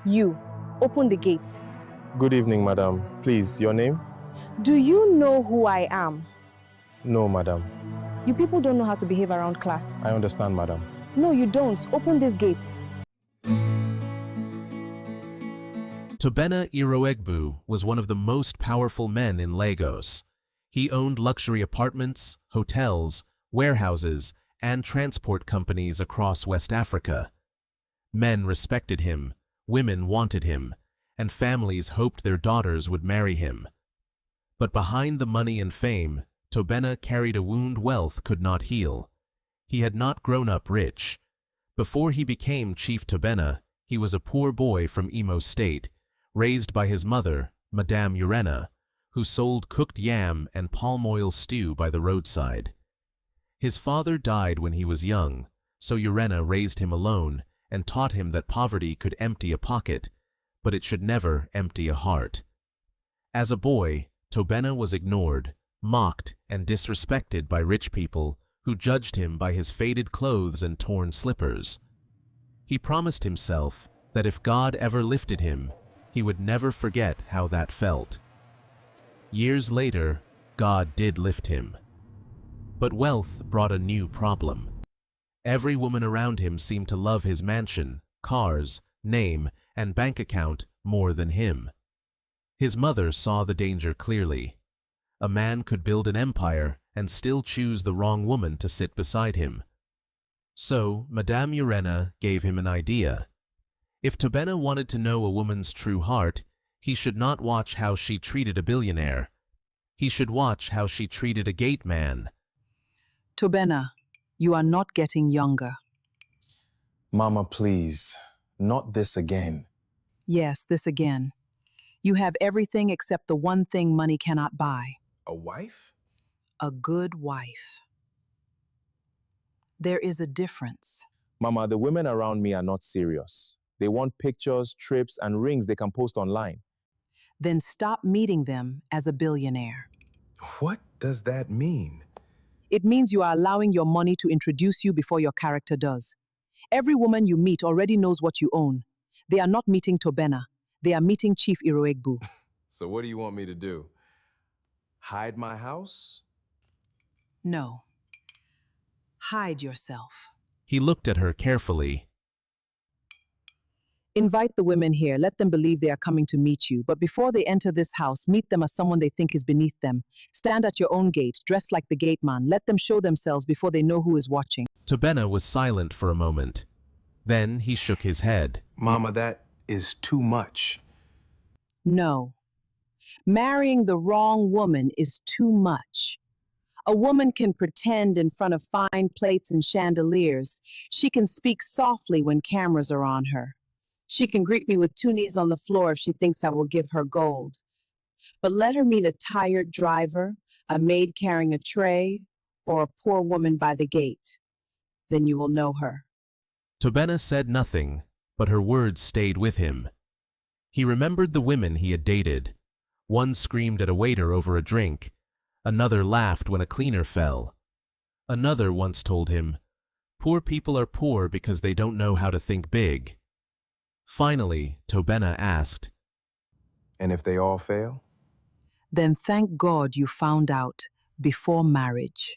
You, open the gate. Good evening, madam. Please, your name? Do you know who I am? No, madam. You people don't know how to behave around class. I understand, madam. No, you don't. Open this gate. Tobena Iroegbu was one of the most powerful men in Lagos. He owned luxury apartments, hotels, warehouses, and transport companies across West Africa. Men respected him, women wanted him, and families hoped their daughters would marry him. But behind the money and fame, Tobena carried a wound wealth could not heal. He had not grown up rich. Before he became Chief Tobena, he was a poor boy from Imo State, raised by his mother, Madame Urena, who sold cooked yam and palm oil stew by the roadside. His father died when he was young, so Urena raised him alone and taught him that poverty could empty a pocket, but it should never empty a heart. As a boy, Tobena was ignored, mocked, and disrespected by rich people who judged him by his faded clothes and torn slippers. He promised himself that if God ever lifted him, he would never forget how that felt. Years later, God did lift him. But wealth brought a new problem. Every woman around him seemed to love his mansion, cars, name, and bank account more than him. His mother saw the danger clearly. A man could build an empire and still choose the wrong woman to sit beside him. So, Madame Urena gave him an idea. If Tobena wanted to know a woman's true heart, he should not watch how she treated a billionaire. He should watch how she treated a gate man. Tobena, you are not getting younger. Mama, please. Not this again. Yes, this again. You have everything except the one thing money cannot buy. A wife? A good wife. There is a difference. Mama, the women around me are not serious. They want pictures, trips, and rings they can post online. Then stop meeting them as a billionaire. What does that mean? It means you are allowing your money to introduce you before your character does. Every woman you meet already knows what you own. They are not meeting Tobena. They are meeting Chief Iroegbu. So what do you want me to do? Hide my house? No. Hide yourself. He looked at her carefully. Invite the women here. Let them believe they are coming to meet you. But before they enter this house, meet them as someone they think is beneath them. Stand at your own gate, dressed like the gate man. Let them show themselves before they know who is watching. Tobena was silent for a moment. Then he shook his head. Mama, that is too much. No. Marrying the wrong woman is too much. A woman can pretend in front of fine plates and chandeliers. She can speak softly when cameras are on her. She can greet me with 2 knees on the floor if she thinks I will give her gold. But let her meet a tired driver, a maid carrying a tray, or a poor woman by the gate. Then you will know her. Tobena said nothing, but her words stayed with him. He remembered the women he had dated. One screamed at a waiter over a drink. Another laughed when a cleaner fell. Another once told him, "Poor people are poor because they don't know how to think big." Finally, Tobena asked, And if they all fail? Then thank God you found out before marriage.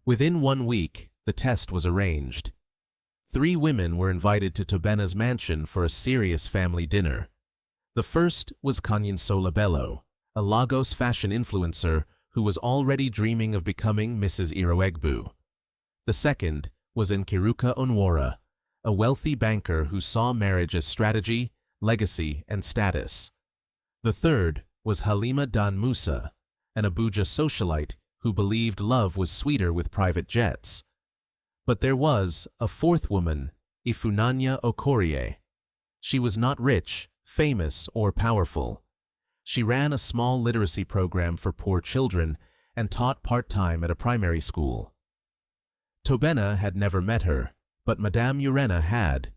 Within 1 week, the test was arranged. 3 women were invited to Tobena's mansion for a serious family dinner. The first was Kanyinsola Bello, a Lagos fashion influencer who was already dreaming of becoming Mrs. Iroegbu. The second was Nkiruka Onwora, a wealthy banker who saw marriage as strategy, legacy, and status. The third was Halima Dan Musa, an Abuja socialite who believed love was sweeter with private jets. But there was a fourth woman, Ifunanya Okorie. She was not rich, famous, or powerful. She ran a small literacy program for poor children and taught part-time at a primary school. Tobena had never met her, but Madame Urena had.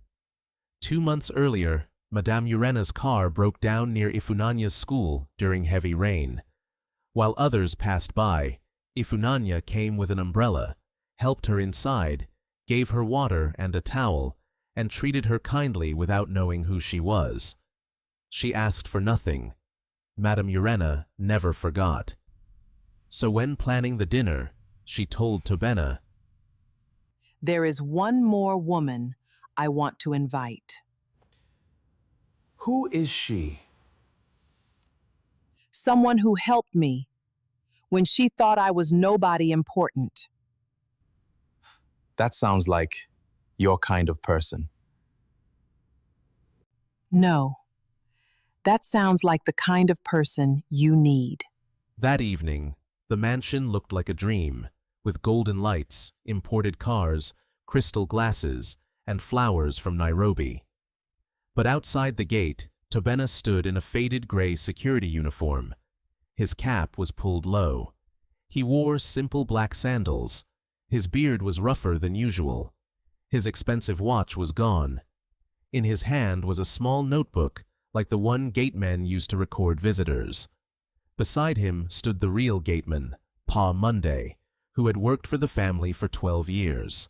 2 months earlier, Madame Urena's car broke down near Ifunanya's school during heavy rain. While others passed by, Ifunanya came with an umbrella, helped her inside, gave her water and a towel, and treated her kindly without knowing who she was. She asked for nothing. Madame Urena never forgot. So when planning the dinner, she told Tobena, There is one more woman I want to invite. Who is she? Someone who helped me when she thought I was nobody important. That sounds like your kind of person. No, that sounds like the kind of person you need. That evening, the mansion looked like a dream, with golden lights, imported cars, crystal glasses, and flowers from Nairobi. But outside the gate, Tobena stood in a faded gray security uniform. His cap was pulled low. He wore simple black sandals. His beard was rougher than usual. His expensive watch was gone. In his hand was a small notebook, like the one gatemen used to record visitors. Beside him stood the real gateman, Pa Monday, who had worked for the family for 12 years.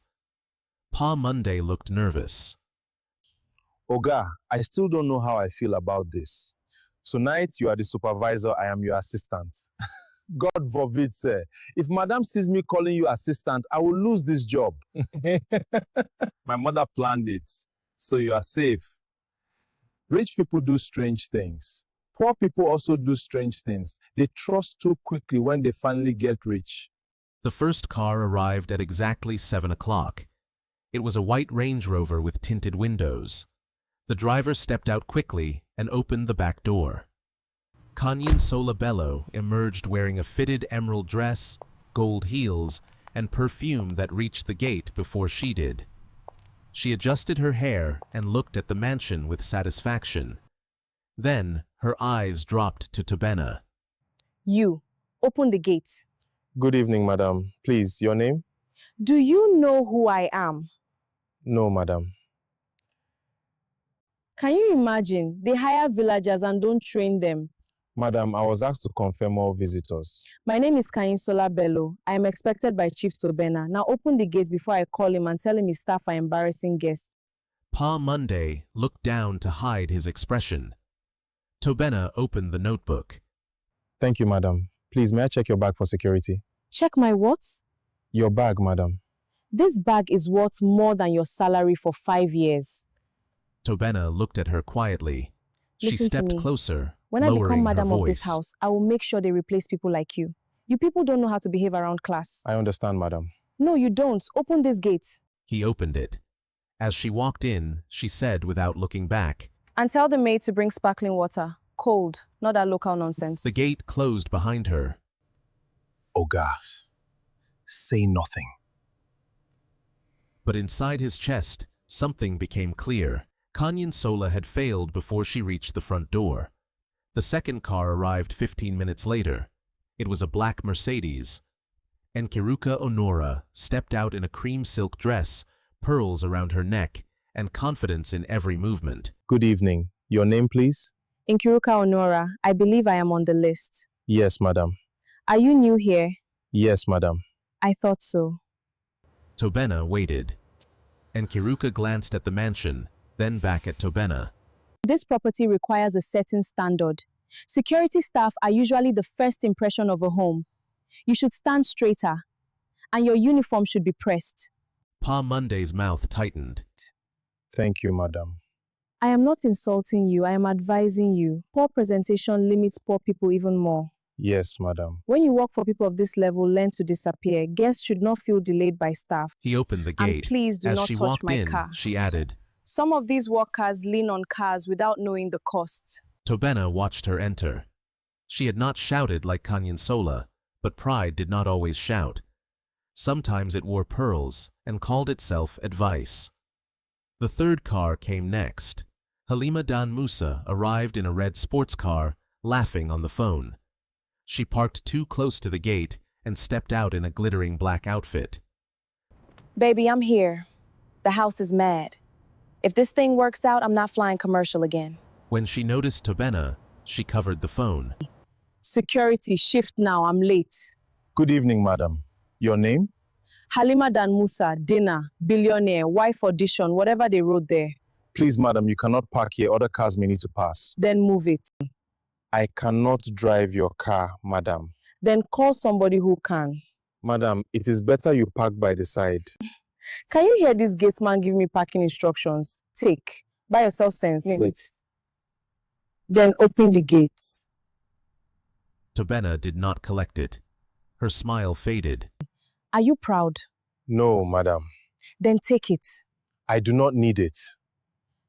Pa Monday looked nervous. Oga, I still don't know how I feel about this. Tonight, you are the supervisor, I am your assistant. God forbid, sir. If Madam sees me calling you assistant, I will lose this job. My mother planned it, so you are safe. Rich people do strange things. Poor people also do strange things. They trust too quickly when they finally get rich. The first car arrived at exactly 7 o'clock. It was a white Range Rover with tinted windows. The driver stepped out quickly and opened the back door. Kanyin Bello emerged wearing a fitted emerald dress, gold heels, and perfume that reached the gate before she did. She adjusted her hair and looked at the mansion with satisfaction. Then her eyes dropped to Tobena. You, open the gate. Good evening, madam. Please, your name? Do you know who I am? No, madam. Can you imagine? They hire villagers and don't train them. Madam, I was asked to confirm all visitors. My name is Kanyin Bello. I am expected by Chief Tobena. Now open the gate before I call him and tell him his staff are embarrassing guests. Pa Monday looked down to hide his expression. Tobena opened the notebook. Thank you, madam. Please, may I check your bag for security? Check my what? Your bag, madam. This bag is worth more than your salary for 5 years. Tobena looked at her quietly. She Listen to stepped me. closer, When I lowering become madam her of this voice. house, I will make sure they replace people like you. You people don't know how to behave around class. I understand, madam. No, you don't. Open this gate. He opened it. As she walked in, she said without looking back. And tell the maid to bring sparkling water. Cold, not that local nonsense. The gate closed behind her. Oh, God. Say nothing. But inside his chest, something became clear. Kanyin Sola had failed before she reached the front door. The second car arrived 15 minutes later. It was a black Mercedes. Nkiruka Honora stepped out in a cream silk dress, pearls around her neck, and confidence in every movement. Good evening. Your name, please? Nkiruka Honora, I believe I am on the list. Yes, madam. Are you new here? Yes, madam. I thought so. Tobena waited. Nkiruka glanced at the mansion, then back at Tobena. This property requires a certain standard. Security staff are usually the first impression of a home. You should stand straighter, and your uniform should be pressed. Pa Monday's mouth tightened. Thank you, madam. I am not insulting you, I am advising you. Poor presentation limits poor people even more. Yes, madam. When you work for people of this level, learn to disappear. Guests should not feel delayed by staff. He opened the And gate. please do As not she touch walked my in, car. she added. Some of these workers lean on cars without knowing the cost. Tobena watched her enter. She had not shouted like Kanyin Sola, but pride did not always shout. Sometimes it wore pearls and called itself advice. The third car came next. Halima Dan Musa arrived in a red sports car, laughing on the phone. She parked too close to the gate and stepped out in a glittering black outfit. Baby, I'm here. The house is mad. If this thing works out, I'm not flying commercial again. When she noticed Tobena, she covered the phone. Security, shift now, I'm late. Good evening, madam. Your name? Halima Dan Musa, dinner, billionaire, wife audition, whatever they wrote there. Please, madam, you cannot park here. Other cars may need to pass. Then move it. I cannot drive your car, madam. Then call somebody who can. Madam, it is better you park by the side. Can you hear this gate man give me parking instructions? Take. Buy yourself sense. Wait. Then open the gates. Tobena did not collect it. Her smile faded. Are you proud? No, madam. Then take it. I do not need it.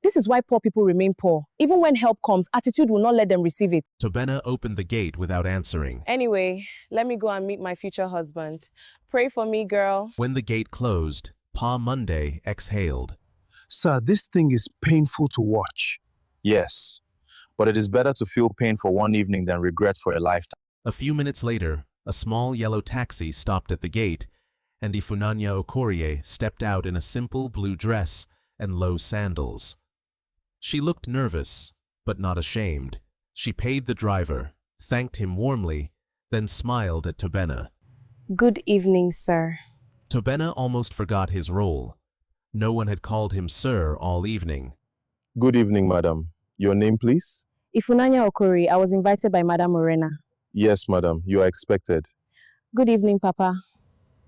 This is why poor people remain poor. Even when help comes, attitude will not let them receive it. Tobena opened the gate without answering. Anyway, let me go and meet my future husband. Pray for me, girl. When the gate closed, Pa Monday exhaled. Sir, this thing is painful to watch. Yes, but it is better to feel pain for one evening than regret for a lifetime. A few minutes later, a small yellow taxi stopped at the gate, and Ephana Okorie stepped out in a simple blue dress and low sandals. She looked nervous, but not ashamed. She paid the driver, thanked him warmly, then smiled at Tobena. Good evening, sir. Tobena almost forgot his role. No one had called him sir all evening. Good evening, madam. Your name, please? Ifunanya Okori, I was invited by Madam Morena. Yes, madam. You are expected. Good evening, Papa.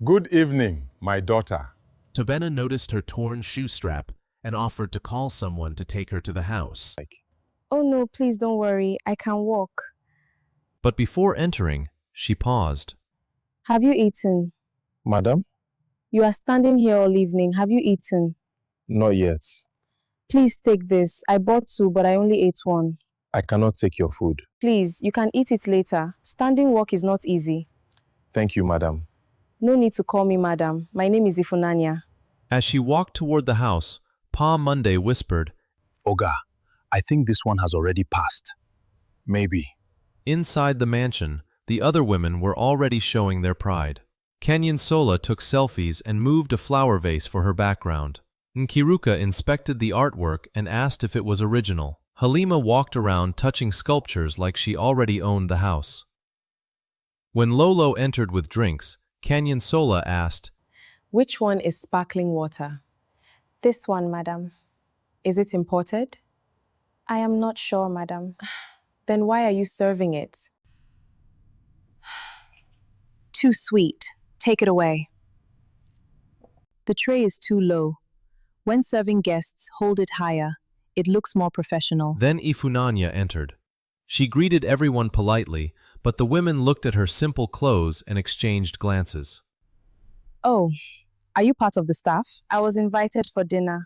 Good evening, my daughter. Tobena noticed her torn shoe strap and offered to call someone to take her to the house. Oh no, please don't worry. I can walk. But before entering, she paused. Have you eaten? Madam? You are standing here all evening. Have you eaten? Not yet. Please take this. I bought two, but I only ate one. I cannot take your food. Please, you can eat it later. Standing work is not easy. Thank you, madam. No need to call me madam. My name is Ifunanya. As she walked toward the house, Pa Monday whispered, Oga, I think this one has already passed. Maybe. Inside the mansion, the other women were already showing their pride. Kanyensola took selfies and moved a flower vase for her background. Nkiruka inspected the artwork and asked if it was original. Halima walked around touching sculptures like she already owned the house. When Lolo entered with drinks, Kanyensola asked, Which one is sparkling water? This one, madam. Is it imported? I am not sure, madam. Then why are you serving it? Too sweet. Take it away. The tray is too low. When serving guests, hold it higher. It looks more professional. Then Ifunanya entered. She greeted everyone politely, but the women looked at her simple clothes and exchanged glances. Oh, are you part of the staff? I was invited for dinner.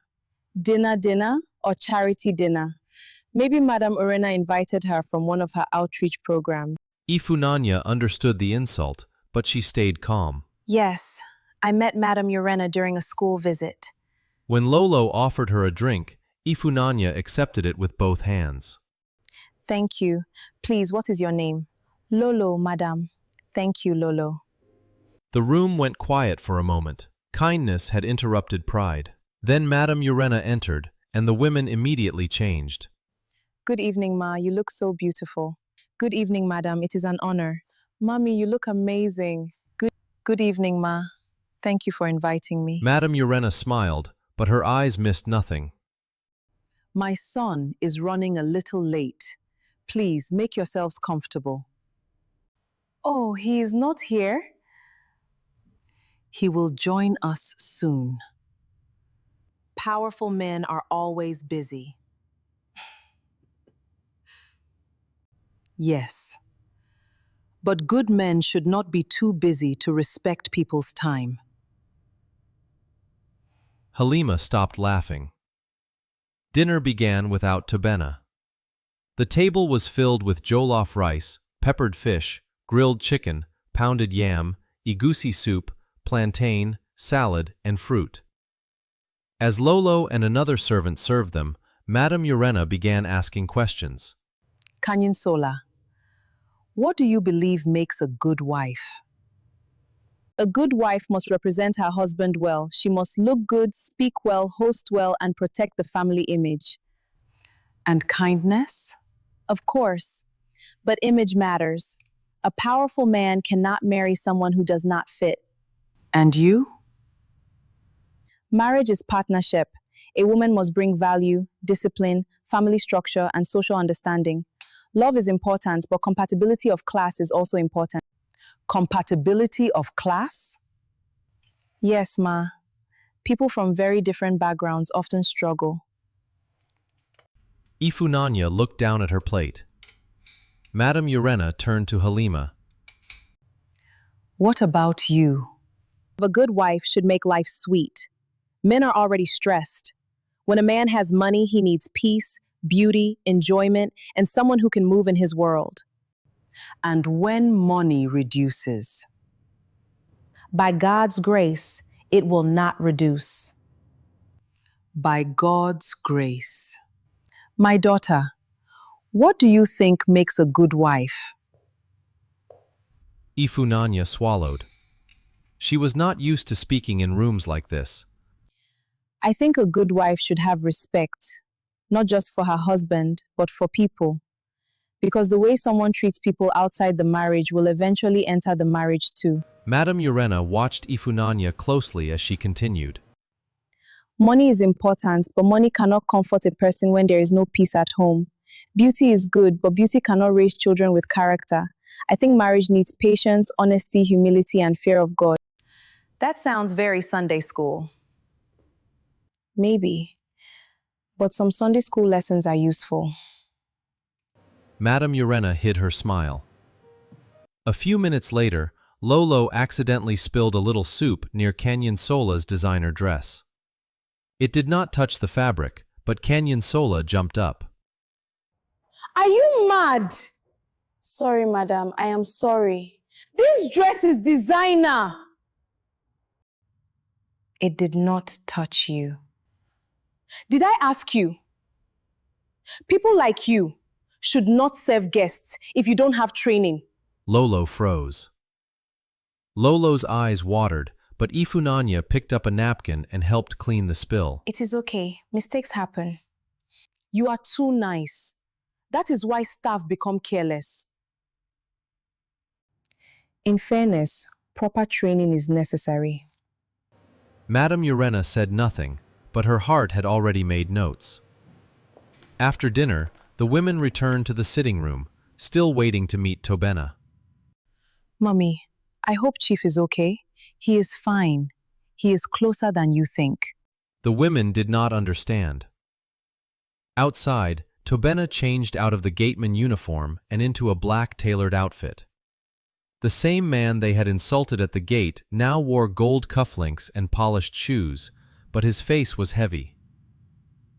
Dinner or charity dinner? Maybe Madam Morena invited her from one of her outreach programs. Ifunanya understood the insult, but she stayed calm. Yes, I met Madam Morena during a school visit. When Lolo offered her a drink, Ifunanya accepted it with both hands. Thank you. Please, what is your name? Lolo, madam. Thank you, Lolo. The room went quiet for a moment. Kindness had interrupted pride. Then Madam Morena entered, and the women immediately changed. Good evening, Ma. You look so beautiful. Good evening, madam. It is an honor. Mommy, you look amazing. Good evening, Ma. Thank you for inviting me. Madam Morena smiled, but her eyes missed nothing. My son is running a little late. Please make yourselves comfortable. Oh, he is not here? He will join us soon. Powerful men are always busy. Yes. But good men should not be too busy to respect people's time. Halima stopped laughing. Dinner began without Tobena. The table was filled with jollof rice, peppered fish, grilled chicken, pounded yam, egusi soup, plantain, salad, and fruit. As Lolo and another servant served them, Madam Morena began asking questions. Kanyensola, what do you believe makes a good wife? A good wife must represent her husband well. She must look good, speak well, host well, and protect the family image. And kindness? Of course. But image matters. A powerful man cannot marry someone who does not fit. And you? Marriage is partnership. A woman must bring value, discipline, family structure, and social understanding. Love is important, but compatibility of class is also important. Compatibility of class? Yes, Ma. People from very different backgrounds often struggle. Ephana looked down at her plate. Madame Urena turned to Halima. What about you? A good wife should make life sweet. Men are already stressed. When a man has money, he needs peace, beauty, enjoyment, and someone who can move in his world. And when money reduces? By God's grace, it will not reduce. By God's grace. My daughter, what do you think makes a good wife? Ephana swallowed. She was not used to speaking in rooms like this. I think a good wife should have respect, not just for her husband, but for people. Because the way someone treats people outside the marriage will eventually enter the marriage too. Madame Urena watched Ephana closely as she continued. Money is important, but money cannot comfort a person when there is no peace at home. Beauty is good, but beauty cannot raise children with character. I think marriage needs patience, honesty, humility, and fear of God. That sounds very Sunday school. Maybe. But some Sunday school lessons are useful. Madame Urena hid her smile. A few minutes later, Lolo accidentally spilled a little soup near Canyon Sola's designer dress. It did not touch the fabric, but Canyon Sola jumped up. Are you mad? Sorry, madam. I am sorry. This dress is designer. It did not touch you. Did I ask you? People like you should not serve guests if you don't have training. Lolo froze. Lolo's eyes watered, but Ephana picked up a napkin and helped clean the spill. It is okay. Mistakes happen. You are too nice. That is why staff become careless. In fairness, proper training is necessary. Madame Urena said nothing, but her heart had already made notes. After dinner, the women returned to the sitting room, still waiting to meet Tobena. Mummy, I hope Chief is okay. He is fine. He is closer than you think. The women did not understand. Outside, Tobena changed out of the gateman uniform and into a black tailored outfit. The same man they had insulted at the gate now wore gold cufflinks and polished shoes, but his face was heavy.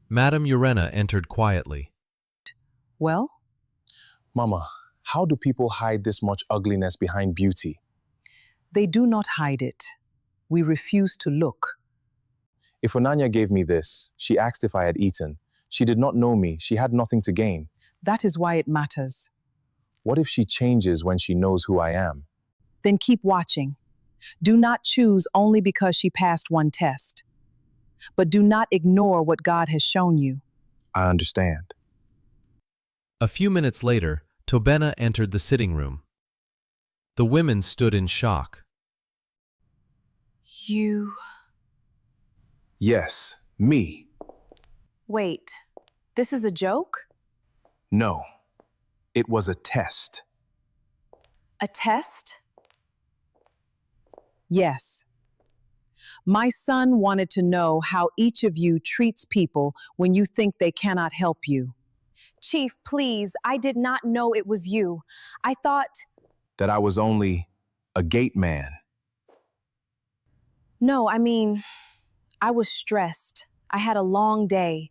Madame Urena entered quietly. Well? Mama, how do people hide this much ugliness behind beauty? They do not hide it. We refuse to look. If Onanya gave me this, she asked if I had eaten. She did not know me. She had nothing to gain. That is why it matters. What if she changes when she knows who I am? Then keep watching. Do not choose only because she passed one test. But do not ignore what God has shown you. I understand. A few minutes later, Tobena entered the sitting room. The women stood in shock. You... Yes, me. Wait, this is a joke? No, it was a test. A test? Yes. My son wanted to know how each of you treats people when you think they cannot help you. Chief, please, I did not know it was you. I thought... That I was only a gate man. No, I mean, I was stressed. I had a long day.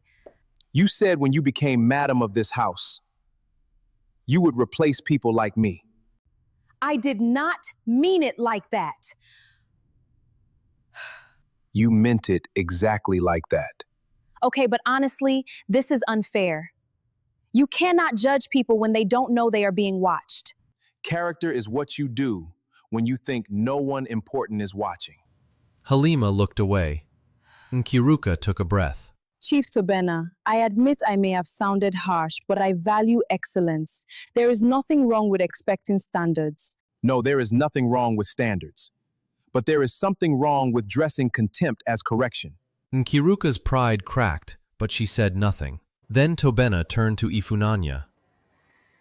You said when you became madam of this house, you would replace people like me. I did not mean it like that. You meant it exactly like that. Okay, but honestly, this is unfair. You cannot judge people when they don't know they are being watched. Character is what you do when you think no one important is watching. Halima looked away. Nkiruka took a breath. Chief Tobena, I admit I may have sounded harsh, but I value excellence. There is nothing wrong with expecting standards. No, there is nothing wrong with standards. But there is something wrong with dressing contempt as correction. Nkiruka's pride cracked, but she said nothing. Then Tobena turned to Ephana.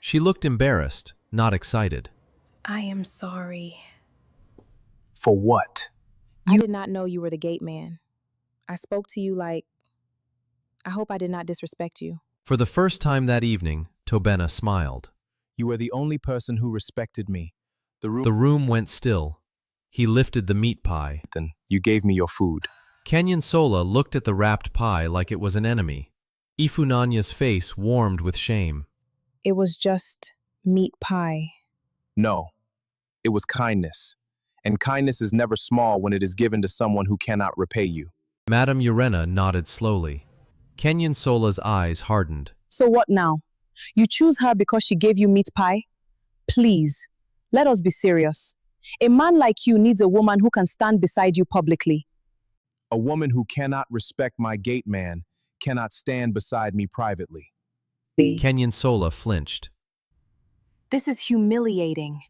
She looked embarrassed, not excited. I am sorry. For what? I did not know you were the gate man. I spoke to you like... I hope I did not disrespect you. For the first time that evening, Tobena smiled. You were the only person who respected me. The room went still. He lifted the meat pie. Then you gave me your food. Kanyansola looked at the wrapped pie like it was an enemy. Ephana's face warmed with shame. It was just meat pie. No, it was kindness. And kindness is never small when it is given to someone who cannot repay you. Madame Urena nodded slowly. Kanyonsola's eyes hardened. So what now? You choose her because she gave you meat pie? Please, let us be serious. A man like you needs a woman who can stand beside you publicly. A woman who cannot respect my gate man cannot stand beside me privately. Kanyansola flinched. This is humiliating.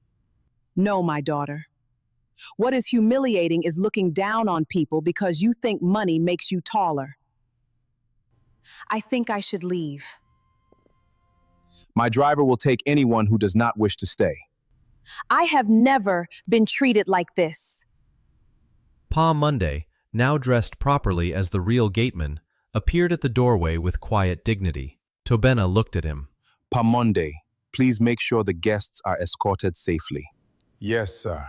No, my daughter. What is humiliating is looking down on people because you think money makes you taller. I think I should leave. My driver will take anyone who does not wish to stay. I have never been treated like this. Pa Monday, now dressed properly as the real gateman, appeared at the doorway with quiet dignity. Tobena looked at him. Pamonde, please make sure the guests are escorted safely. Yes, sir.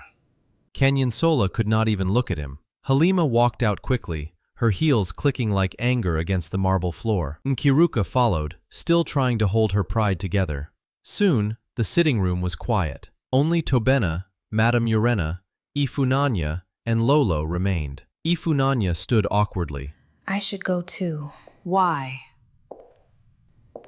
Kanyansola could not even look at him. Halima walked out quickly, her heels clicking like anger against the marble floor. Nkiruka followed, still trying to hold her pride together. Soon, the sitting room was quiet. Only Tobena, Madame Urena, Ephana, and Lolo remained. Ephana stood awkwardly. I should go too. Why?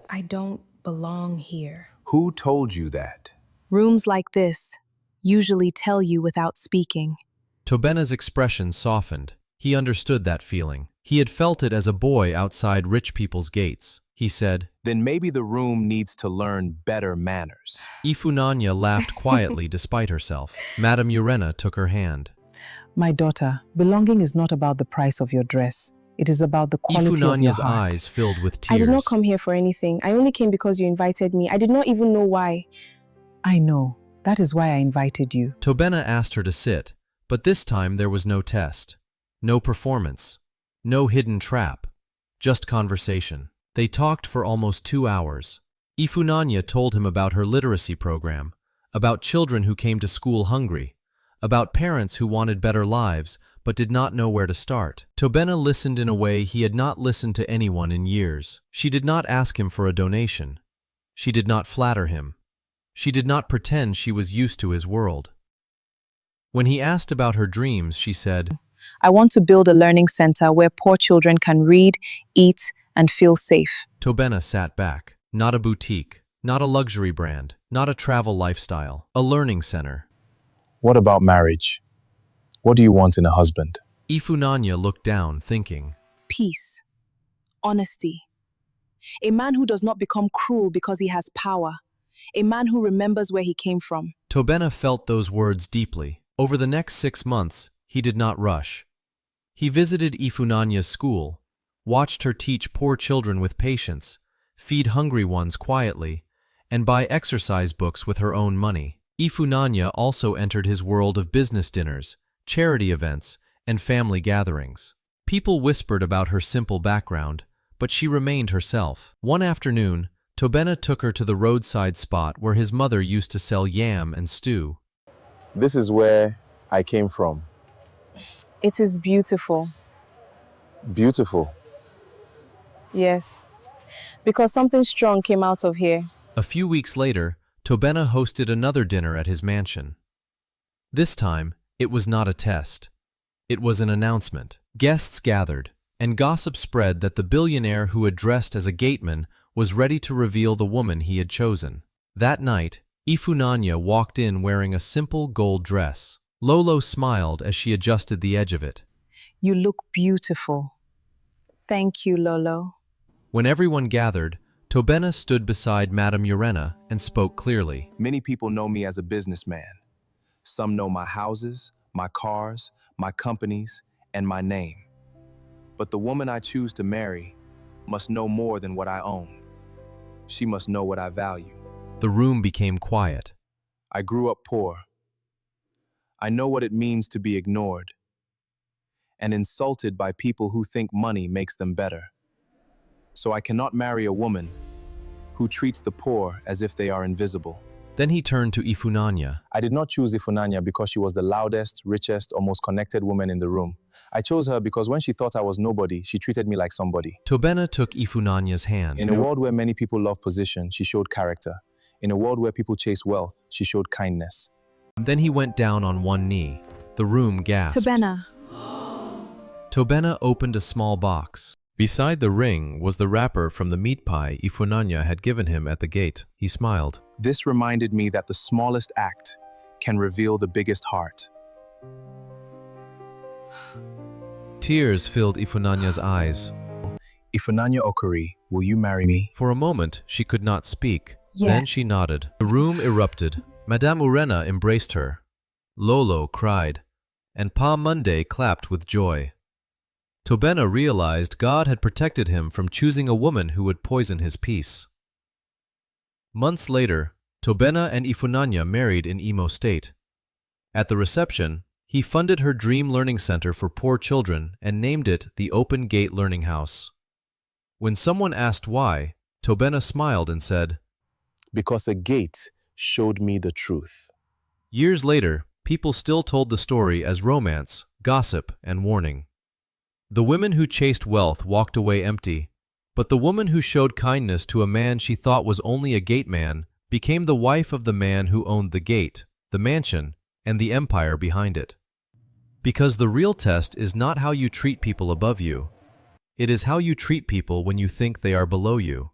I don't belong here. Who told you that? Rooms like this usually tell you without speaking. Tobena's expression softened. He understood that feeling. He had felt it as a boy outside rich people's gates. He said, Then maybe the room needs to learn better manners. Ephana laughed quietly despite herself. Madame Urena took her hand. My daughter, belonging is not about the price of your dress. It is about the quality of your Ephana's heart. eyes filled with tears. I did not come here for anything. I only came because you invited me. I did not even know why. I know. That is why I invited you. Tobena asked her to sit, but this time there was no test, no performance, no hidden trap, just conversation. They talked for almost 2 hours. Ephana told him about her literacy program, about children who came to school hungry, about parents who wanted better lives but did not know where to start. Tobena listened in a way he had not listened to anyone in years. She did not ask him for a donation. She did not flatter him. She did not pretend she was used to his world. When he asked about her dreams, she said, I want to build a learning center where poor children can read, eat, and feel safe. Tobena sat back. Not a boutique, not a luxury brand, not a travel lifestyle, a learning center. What about marriage? What do you want in a husband? Ephana looked down, thinking. Peace. Honesty. A man who does not become cruel because he has power. A man who remembers where he came from. Tobena felt those words deeply. Over the next 6 months, he did not rush. He visited Ephana's school, watched her teach poor children with patience, feed hungry ones quietly, and buy exercise books with her own money. Ephana also entered his world of business dinners, charity events, and family gatherings. People whispered about her simple background, but she remained herself. One afternoon, Tobena took her to the roadside spot where his mother used to sell yam and stew. This is where I came from. It is beautiful. Beautiful. Yes. Because something strong came out of here. A few weeks later, Tobena hosted another dinner at his mansion. This time, it was not a test. It was an announcement. Guests gathered, and gossip spread that the billionaire who had dressed as a gateman was ready to reveal the woman he had chosen. That night, Ephana walked in wearing a simple gold dress. Lolo smiled as she adjusted the edge of it. You look beautiful. Thank you, Lolo. When everyone gathered, Tobena stood beside Madame Urena and spoke clearly. Many people know me as a businessman. Some know my houses, my cars, my companies, and my name. But the woman I choose to marry must know more than what I own. She must know what I value. The room became quiet. I grew up poor. I know what it means to be ignored and insulted by people who think money makes them better. So I cannot marry a woman who treats the poor as if they are invisible. Then he turned to Ephana. I did not choose Ephana because she was the loudest, richest, or most connected woman in the room. I chose her because when she thought I was nobody, she treated me like somebody. Tobena took Ephana's hand. In a world where many people love position, she showed character. In a world where people chase wealth, she showed kindness. Then he went down on one knee. The room gasped. Tobena. Tobena opened a small box. Beside the ring was the wrapper from the meat pie Ephana had given him at the gate. He smiled. This reminded me that the smallest act can reveal the biggest heart. Tears filled Ephana's eyes. Ephana Okori, will you marry me? For a moment, she could not speak. Yes. Then she nodded. The room erupted. Madame Urena embraced her. Lolo cried, and Pa Monday clapped with joy. Tobena realized God had protected him from choosing a woman who would poison his peace. Months later, Tobena and Ephana married in Imo State. At the reception, he funded her dream learning center for poor children and named it the Open Gate Learning House. When someone asked why, Tobena smiled and said, Because a gate showed me the truth. Years later, people still told the story as romance, gossip, and warning. The women who chased wealth walked away empty, but the woman who showed kindness to a man she thought was only a gate man became the wife of the man who owned the gate, the mansion, and the empire behind it. Because the real test is not how you treat people above you. It is how you treat people when you think they are below you.